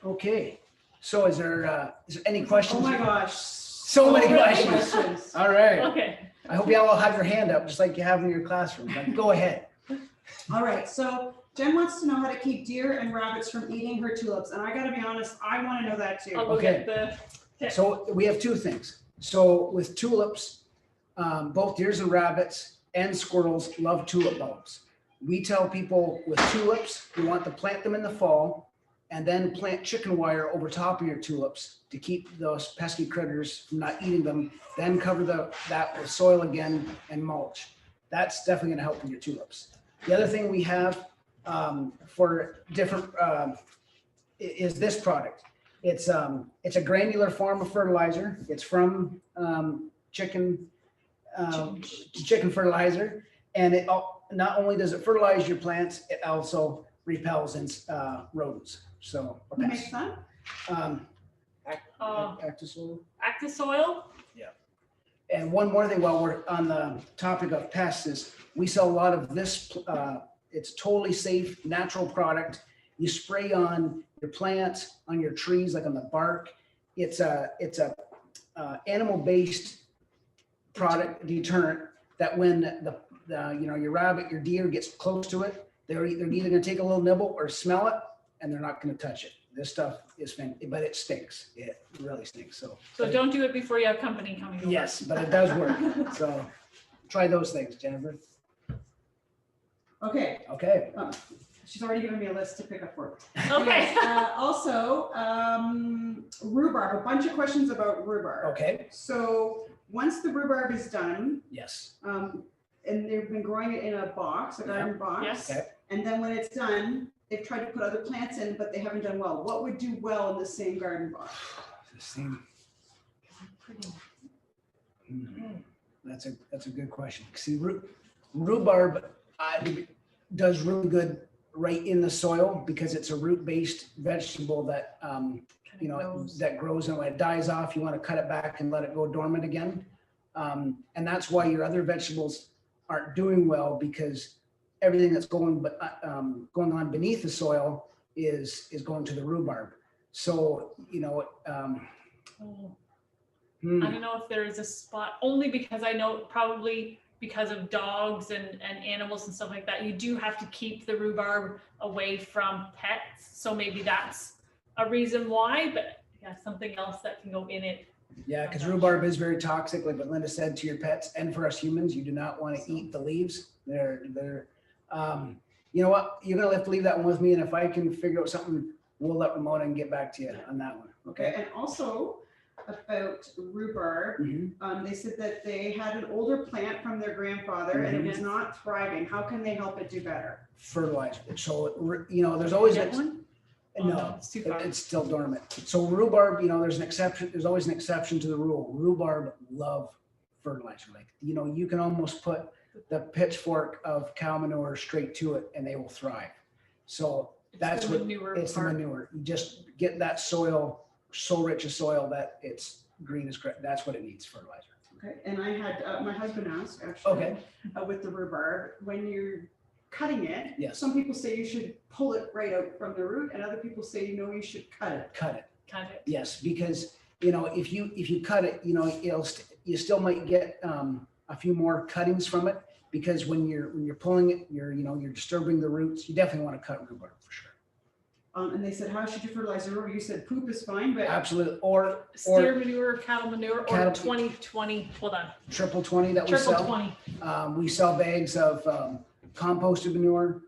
Okay. So is there any questions? Oh my gosh. So many really? questions. All right. Okay. I hope you all have your hand up, just like you have in your classroom, but go ahead. All right, so Jen wants to know how to keep deer and rabbits from eating her tulips, and I gotta be honest, I want to know that too. I'll go Okay. get the tip. So we have two things. So with tulips, both deers and rabbits and squirrels love tulip bulbs. We tell people with tulips, you want to plant them in the fall and then plant chicken wire over top of your tulips to keep those pesky critters from not eating them. Then cover that with soil again and mulch. That's definitely gonna help with your tulips. The other thing we have for different is this product. It's a granular form of fertilizer. It's from chicken fertilizer, and it not only does it fertilize your plants, it also repels rodents. So Who makes that? Actisoil. Actisoil. And one more thing while we're on the topic of pests is we sell a lot of this. It's totally safe, natural product. You spray on your plants, on your trees, like on the bark. It's a animal-based product deterrent that when your rabbit, your deer gets close to it, they're either gonna take a little nibble or smell it, and they're not gonna touch it. This stuff is fantastic, but it stinks. It really stinks. So Don't do it before you have company coming over. yes, but it does work. So try those things, Jennifer. Okay, Okay. she's already given me a list to pick up for. Okay. Also, rhubarb, a bunch of questions about rhubarb. Okay. So once the rhubarb is done, Yes. and they've been growing it in a box, a garden box. Yes. Okay. And then when it's done, they've tried to put other plants in, but they haven't done well. What would do well in the same garden box? The same. That's a good question. See, rhubarb does really good right in the soil because it's a root-based vegetable that that grows, and when it dies off, you want to cut it back and let it go dormant again. And that's why your other vegetables aren't doing well, because everything that's going on beneath the soil is going to the rhubarb. So I don't know if there is a spot, only because I know probably because of dogs and animals and stuff like that, you do have to keep the rhubarb away from pets. So maybe that's a reason why, but yeah, something else that can go in it. Yeah, because rhubarb is very toxic, like what Linda said, to your pets and for us humans. You do not want to eat the leaves. They're you know what? You're gonna have to leave that one with me, and if I can figure out something, we'll let Ramona and get back to you on that one. Okay. And also about rhubarb, Mhm. they said that they had an older plant from their grandfather and it was not thriving. How can they help it do better? Fertilizer. So there's always Get one? Oh, no, it's too far. it's still dormant. So rhubarb, there's an exception. There's always an exception to the rule. Rhubarb love fertilizer. Like, you can almost put the pitchfork of cow manure straight to it and they will thrive. So that's the what manure it's the part. manure. You just get that soil, so rich a soil that it's green as grass. That's what it needs, fertilizer. Okay, and I had, my husband asked actually. Okay. With the rhubarb, when you're cutting it. Yes. Some people say you should pull it right out from the root, and other people say, you should cut it. Cut it. Cut it. Yes, because if you cut it, you still might get a few more cuttings from it, because when you're pulling it, you're disturbing the roots. You definitely want to cut rhubarb for sure. And they said, how should you fertilize the rhubarb? You said poop is fine, but Absolutely. Or Steer manure, cattle manure, or Cattle- 2020, hold on, triple 20 that we triple sell. 20. We sell bags of composted manure,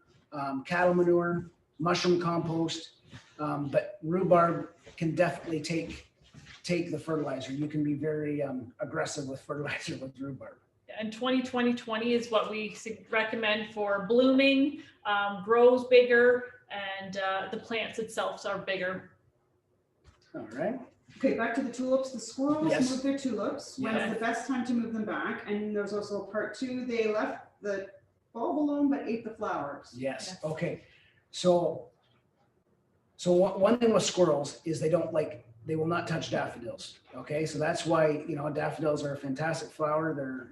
cattle manure, mushroom compost, but rhubarb can definitely take the fertilizer. You can be very aggressive with fertilizer with rhubarb. And 2020 is what we recommend for blooming, grows bigger, and the plants itself are bigger. All right. okay, back to the tulips. The squirrels Yes. move their tulips. Yeah. When's the best time to move them back? And there's also part 2. They left the bulb alone, but ate the flowers. Yes. Yes. Okay. So one thing with squirrels is they will not touch daffodils. Okay. So that's why, daffodils are a fantastic flower. They're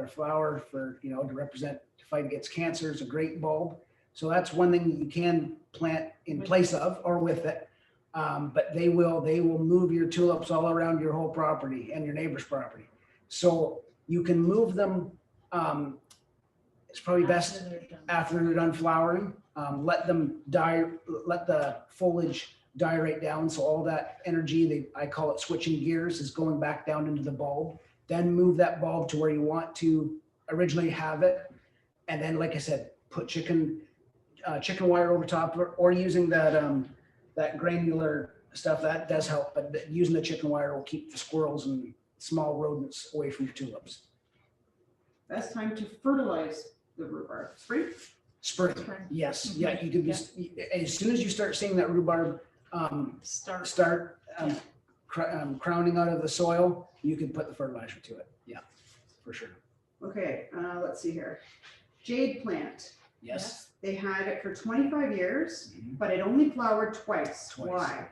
a flower for, to fight against cancer. It's a great bulb. So that's one thing that you can plant in place of or with it. But they will move your tulips all around your whole property and your neighbor's property. So You can move them. It's probably best after they're done flowering. Let them die. Let the foliage die right down. So all that energy, I call it switching gears, is going back down into the bulb. Then move that bulb to where you want to originally have it. And then, like I said, put chicken wire over top, or using that granular stuff. That does help, but using the chicken wire will keep the squirrels and small rodents away from your tulips. Best time to fertilize the rhubarb, spring? Spring, yes, yeah, you could be, as soon as you start seeing that rhubarb start crowning out of the soil, you can put the fertilizer to it. Yeah, for sure. Okay, let's see here. Jade plant. Yes. They had it for 25 years, Mhm. but it only flowered twice. Twice. Why?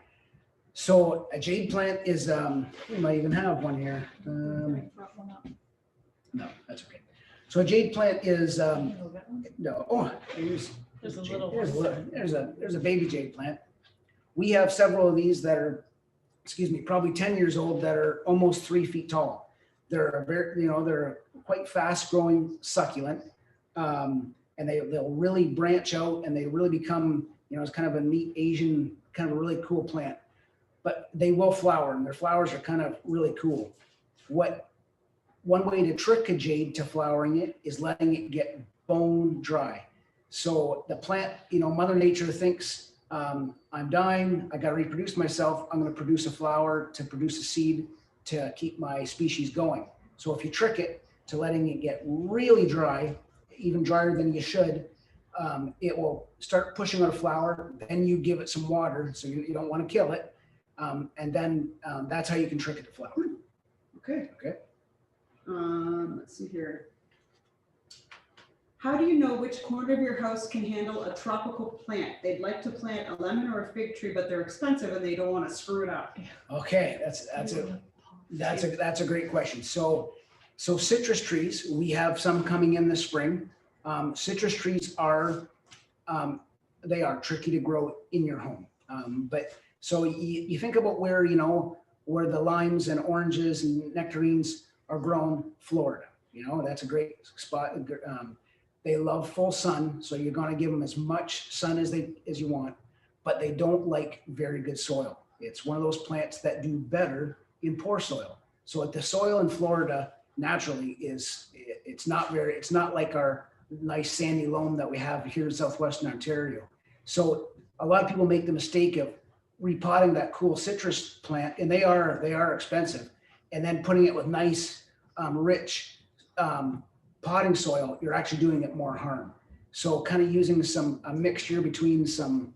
So a jade plant is, we might even have one here. No, that's okay. So a jade plant is, no, oh, There's a little one. there's a baby jade plant. We have several of these that are, probably 10 years old, that are almost 3 feet tall. They're a very, they're a quite fast growing succulent. And they'll really branch out, and they really become, it's kind of a neat Asian, kind of a really cool plant. But they will flower, and their flowers are kind of really cool. One way to trick a jade to flowering it is letting it get bone dry. So the plant, Mother Nature thinks, I'm dying, I got to reproduce myself, I'm going to produce a flower to produce a seed to keep my species going. So if you trick it to letting it get really dry, even drier than you should, it will start pushing out a flower. Then you give it some water, so you don't want to kill it. And then that's how you can trick it to flower. Okay. Okay. Let's see here. How do you know which corner of your house can handle a tropical plant? They'd like to plant a lemon or a fig tree, but they're expensive and they don't want to screw it up. Okay, that's a great question. So citrus trees, we have some coming in this spring. Citrus trees are tricky to grow in your home. But so you think about where the limes and oranges and nectarines are grown. Florida, that's a great spot. They love full sun, so you're going to give them as much sun as you want, but they don't like very good soil. It's one of those plants that do better in poor soil. So the soil in Florida naturally it's not like our nice sandy loam that we have here in southwestern Ontario. So a lot of people make the mistake of repotting that cool citrus plant, and they are expensive, and then putting it with nice rich potting soil. You're actually doing it more harm. So kind of using a mixture between some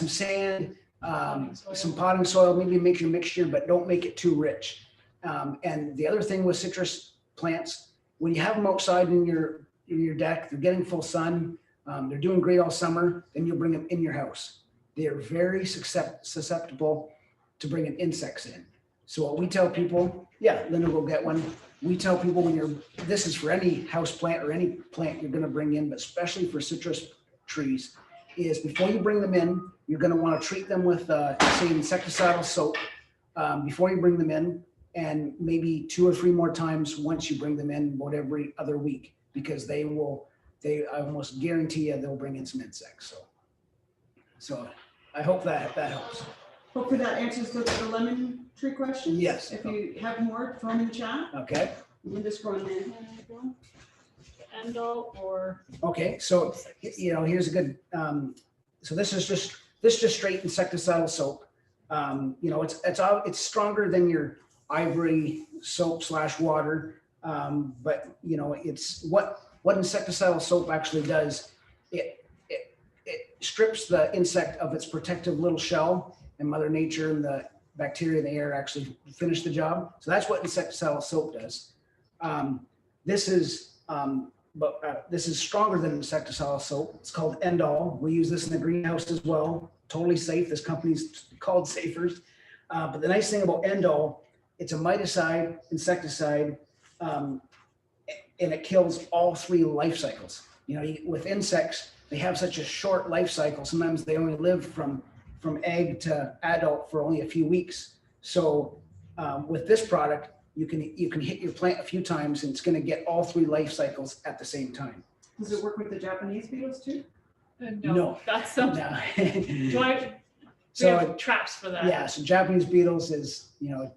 sand, some potting soil, maybe make your mixture, but don't make it too rich. And the other thing with citrus plants, when you have them outside in your deck, they're getting full sun, they're doing great all summer, then you'll bring them in your house. They are very susceptible to bringing insects in. So what we tell people, Linda will get one. We tell people this is for any house plant or any plant you're going to bring in, but especially for citrus trees, is before you bring them in, you're going to want to treat them with, say, insecticidal soap before you bring them in, and maybe 2 or 3 more times once you bring them in, about every other week, because I almost guarantee you they'll bring in some insects. So I hope that helps. Hopefully that answers the lemon tree question. Yes. If you have more, throw them in the chat. Okay. Linda's growing in. Endo or. Okay. So, here's a good, so this is just straight insecticidal soap. It's stronger than your ivory soap / water. But it's what insecticidal soap actually does. It strips the insect of its protective little shell, and Mother Nature and the bacteria in the air actually finish the job. So that's what insecticidal soap does. This is stronger than insecticidal soap. It's called Endol. We use this in the greenhouse as well. Totally safe. This company's called Safers. But the nice thing about Endol, it's a miticide, insecticide, and it kills all 3 life cycles. With insects, they have such a short life cycle. Sometimes they only live from egg to adult for only a few weeks. So with this product, you can hit your plant a few times and it's going to get all 3 life cycles at the same time. Does it work with the Japanese beetles too? No. That's something. No. Do we So have traps for that? yeah, so Japanese beetles is,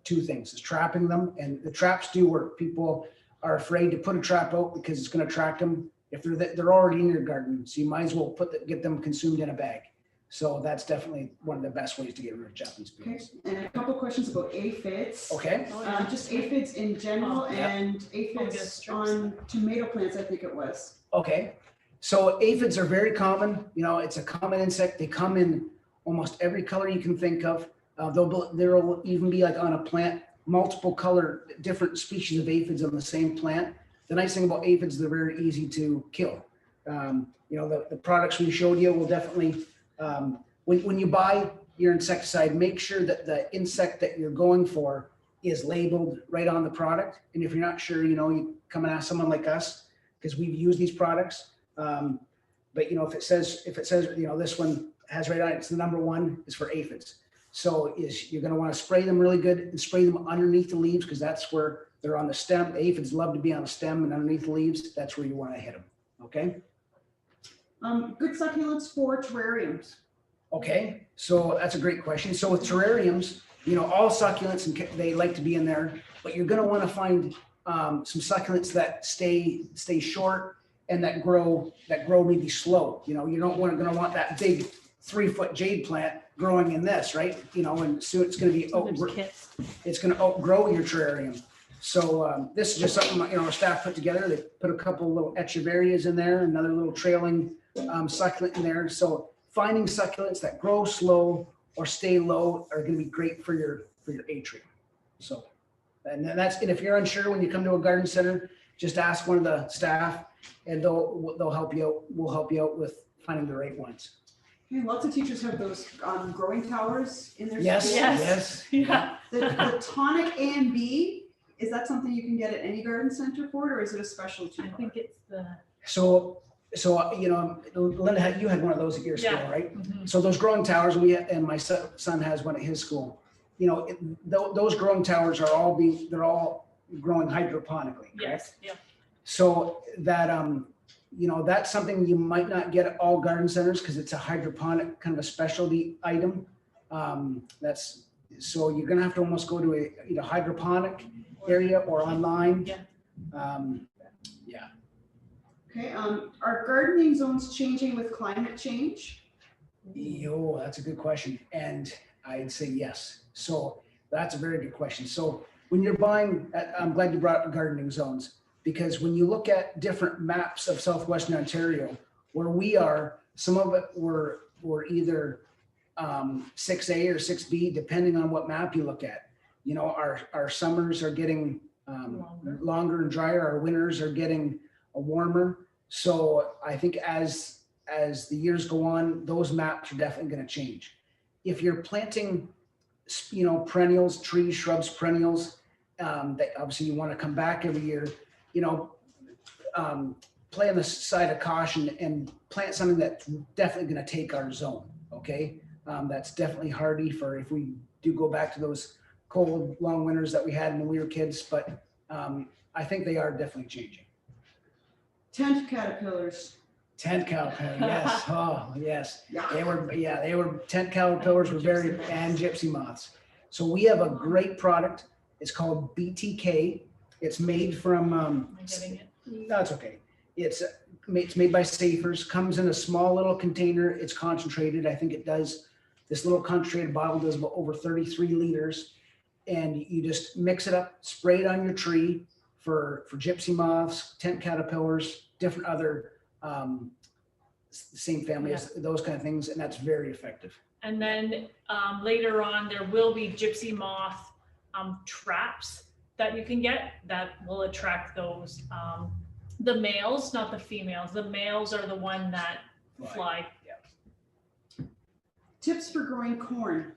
2 things, is trapping them, and the traps do work. People are afraid to put a trap out because it's going to attract them. If they're already in your garden, so you might as well get them consumed in a bag. So that's definitely one of the best ways to get rid of Japanese Okay, beetles. and a couple questions about aphids. Okay. Oh, yeah. Just aphids in general Yeah. and Fungus aphids strips. on tomato plants, I think it was. Okay. So aphids are very common. It's a common insect. They come in almost every color you can think of. There'll even be like on a plant, multiple color, different species of aphids on the same plant. The nice thing about aphids, they're very easy to kill. The products we showed you will definitely, when you buy your insecticide, make sure that the insect that you're going for is labeled right on the product. And if you're not sure, you come and ask someone like us, because we've used these products. But if it says, this one has right on it, it's the number 1 is for aphids. So you're going to want to spray them really good and spray them underneath the leaves, because that's where they're on the stem. The aphids love to be on the stem and underneath the leaves. That's where you want to hit them. Okay. Good succulents for terrariums. Okay. So that's a great question. So with terrariums, all succulents, and they like to be in there, but you're going to want to find some succulents that stay short and that grow maybe slow. You don't going to want that big 3-foot jade plant growing in this, right? And soon it's going to be There's kits. it's going to outgrow your terrarium. So this is just something our staff put together. They put a couple little echeverias in there, another little trailing succulent in there. So finding succulents that grow slow or stay low are going to be great for your atrium. So, and if you're unsure when you come to a garden center, just ask one of the staff, and they'll help you out. We'll help you out with finding the right ones. Okay, lots of teachers have those growing towers in their Yes, schools. yes. Yeah. The tonic A and B, is that something you can get at any garden center for it, or is it a specialty? I think it's the. So Linda, you had one of those at your school, Yeah. right? Mhm. So those growing towers, and my son has one at his school. Those growing towers are they're all growing hydroponically, correct? Yes. Yeah. So that that's something you might not get at all garden centers because it's a hydroponic kind of a specialty item. So you're gonna have to almost go to either hydroponic area or online. Yeah. Yeah. Okay, are gardening zones changing with climate change? That's a good question. And I'd say yes. So that's a very good question. So when you're buying, I'm glad you brought up gardening zones, because when you look at different maps of Southwestern Ontario, where we are, some of it were either 6A or 6B, depending on what map you look at. Our summers are getting longer and drier. Our winters are getting warmer. So I think as the years go on, those maps are definitely going to change. If you're planting, perennials, trees, shrubs, perennials, that obviously you want to come back every year, play on the side of caution and plant something that's definitely going to take our zone. Okay. That's definitely hardy for if we do go back to those cold, long winters that we had when we were kids, but I think they are definitely changing. Tent caterpillars. Tent caterpillar, yes. Oh, yes. Yeah. They were tent caterpillars were very, and gypsy moths. So we have a great product. It's called BTK. It's made from, Am I getting it? no, it's okay. It's made by Safers, comes in a small little container. It's concentrated. I think it does, this little concentrated bottle does about over 33 liters. And you just mix it up, spray it on your tree for gypsy moths, tent caterpillars, different other same family as those kind of things, and that's very effective. And then later on, there will be gypsy moth traps that you can get that will attract those. The males, not the females. The males are the one that fly. Tips for growing corn.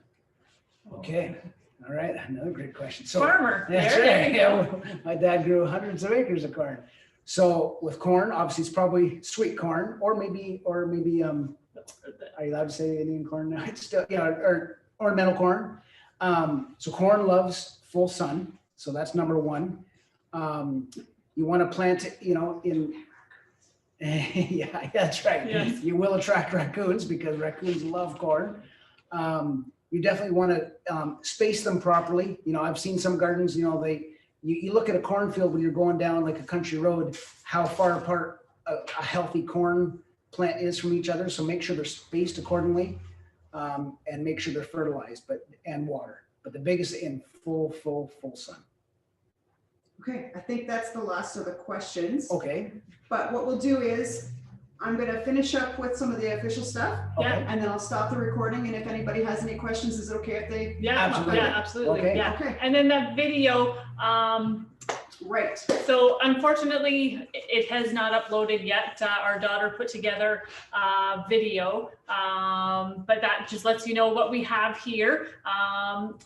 Okay, all right, another great question. So Farmer, that's there right. you go. My dad grew hundreds of acres of corn. So with corn, obviously it's probably sweet corn, or maybe are you allowed to say Indian corn now? It's still, or ornamental corn. So corn loves full sun. So that's number one. You want to plant, in, yeah, that's right. Yes. You will attract raccoons because raccoons love corn. You definitely want to space them properly. I've seen some gardens, you look at a cornfield when you're going down like a country road, how far apart a healthy corn plant is from each other. So make sure they're spaced accordingly, and make sure they're fertilized, and water. But the biggest, in full sun. Okay, I think that's the last of the questions. Okay. But what we'll do is, I'm gonna finish up with some of the official stuff, Okay. and then I'll stop the recording, and if anybody has any questions, is it okay if they? Yeah, Absolutely. yeah, absolutely. Okay. Yeah. Okay, And then that video, right. so unfortunately, it has not uploaded yet. Our daughter put together a video, but that just lets you know what we have here.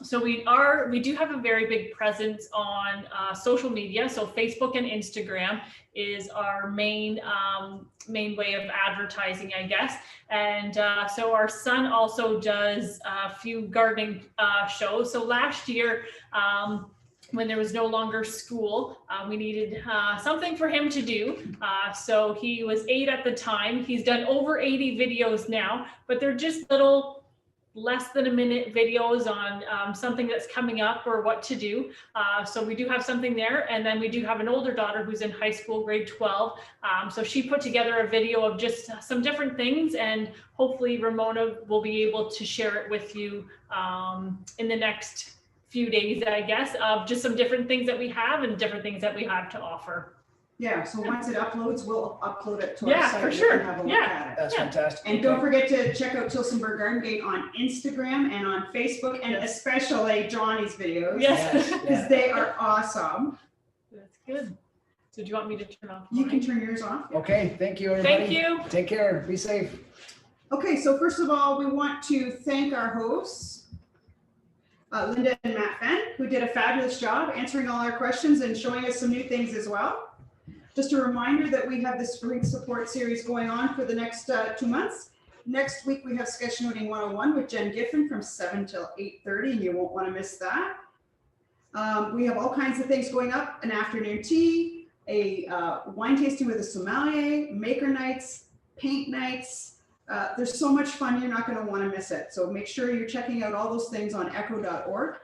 So we do have a very big presence on social media. So Facebook and Instagram is our main way of advertising, I guess. And so our son also does a few gardening shows. So last year, when there was no longer school, we needed something for him to do. So he was 8 at the time. He's done over 80 videos now, but they're just little less than a minute videos on something that's coming up or what to do. So we do have something there. And then we do have an older daughter who's in high school, grade 12. So she put together a video of just some different things, and hopefully Ramona will be able to share it with you in the next few days, I guess, of just some different things that we have and different things that we have to offer. Yeah, so once it uploads, we'll upload it to our Yeah, site. for You sure. can have a look Yeah. at it. That's Yeah. fantastic. And don't forget to check out Tillsonburg Garden Gate on Instagram and on Facebook, and Yes. especially Johnny's videos. Yes. Because they are awesome. That's good. So do you want me to turn off? You can mine? turn yours off. Okay, thank you, everybody. Thank you. Take care, be safe. Okay, so first of all, we want to thank our hosts, Linda and Matt Fenn, who did a fabulous job answering all our questions and showing us some new things as well. Just a reminder that we have the spring support series going on for the next 2 months. Next week, we have Sketchnoting 101 with Jen Giffen from 7 till 8:30, and you won't want to miss that. We have all kinds of things going up: an afternoon tea, a wine tasting with a sommelier, maker nights, paint nights. There's so much fun, you're not going to want to miss it. So make sure you're checking out all those things on echo.org.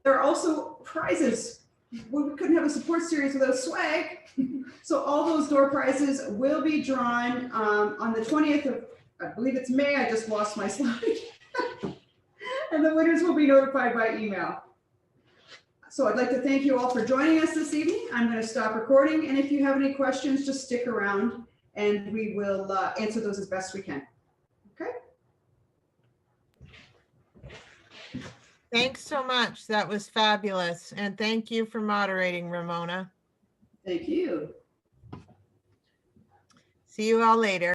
There are also prizes. We couldn't have a support series without swag. So all those door prizes will be drawn on the 20th of, I believe it's May. I just lost my slide. And the winners will be notified by email. So I'd like to thank you all for joining us this evening. I'm going to stop recording. And if you have any questions, just stick around and we will answer those as best we can. Okay. Thanks so much. That was fabulous. And thank you for moderating, Ramona. Thank you. See you all later.